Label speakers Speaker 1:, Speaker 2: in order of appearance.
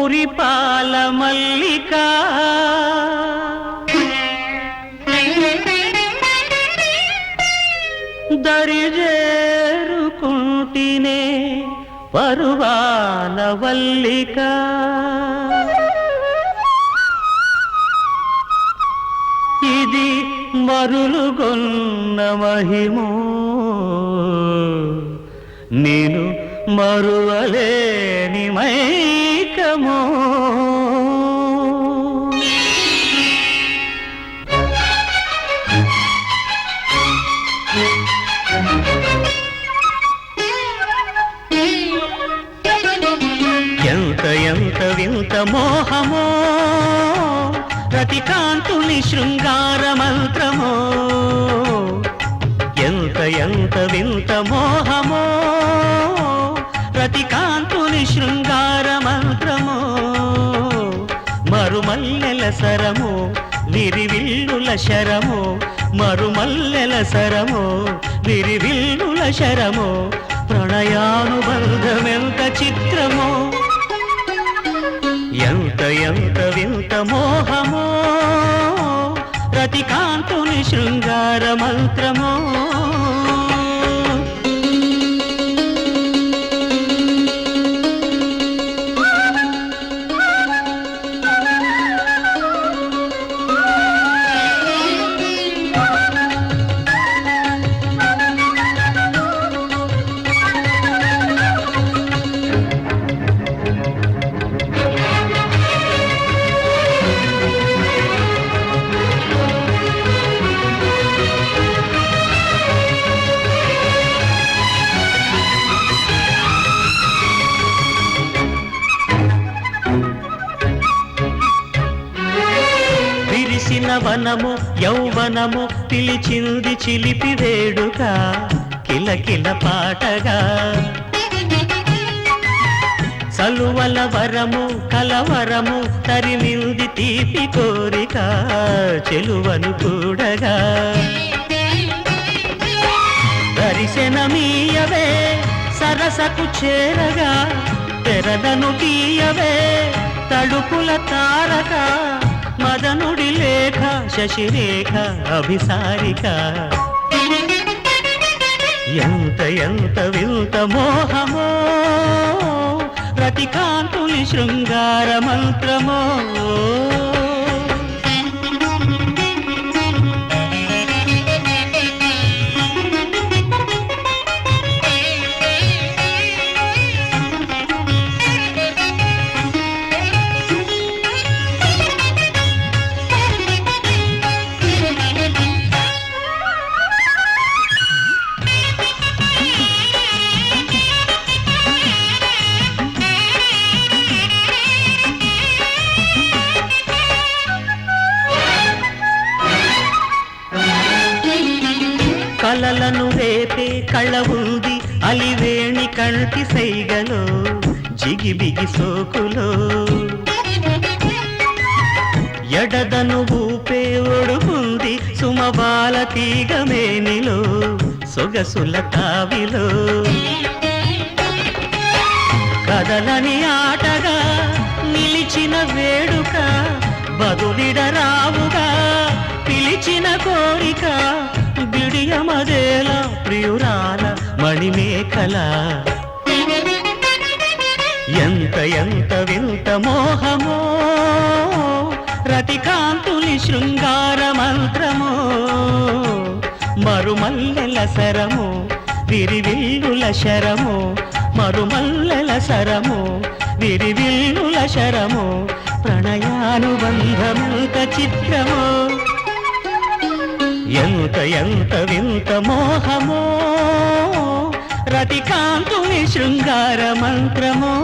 Speaker 1: మురిపాల మల్లిక దరిజేరుకుంటినే పరువాల వల్లిక ఇది మరులుగొన్న మహిమో నేను మరువలేని మైకమో ఎంత ఎంత వింత మోహమో రతికాంతుని శృంగార మంత్రమో ఎంత ఎంత వింత మోహమో రతికాంతుని శృంగార మంత్రమో మరుమల్లెల సరమో విరివిల్లుల శరమో మరుమల్లెల సరమో విరివిల్లుల శరమో ప్రణయానుబంధమెంత చిత్రమో ఎంత ఎంత వింత మోహమో రతికాంతుని శృంగార మంత్రమో వనము యౌవనము పిలిచింది చిలిపి వేడుక కిలకిల పాటగా సలువల వరము కలవరము తరిమింది తీపి కోరిక చెలువను కూడగా దర్శనమీయవే సరసకు చేరగా తెరదను తీయవే తడుపుల తారక మదనుడి లేఖ శశిరేఖ అభిసారిక ఎంత ఎంత వింత మోహమో రతికాంతుని శృంగార మంత్రమో కలలను రేపే కళ ఉంది అలివేణి కంటి సైగలో జిగిబిగి సోకులో ఎడదను ఊపే ఒడుకుంది సుమబాల తీగ మేనిలో సొగసుల తావిలో కదలని ఆటగా నిలిచిన వేడుక బదులిడరావుగా పిలిచిన కోరిక బిడియమదేల ప్రియురాల మణిమేఖల ఎంత ఎంత వింత మోహమో రతికాంతుని శృంగార మంత్రమో మరుమల్లెల సరమో విరివిల్లుల శరమో మరుమల్లెల సరమో విరివిల్లుల శరమో ప్రణయానుబంధమెంత చిత్రమో ఎంత ఎంత వింత మోహమో రతికాంతుని శృంగార మంత్రమో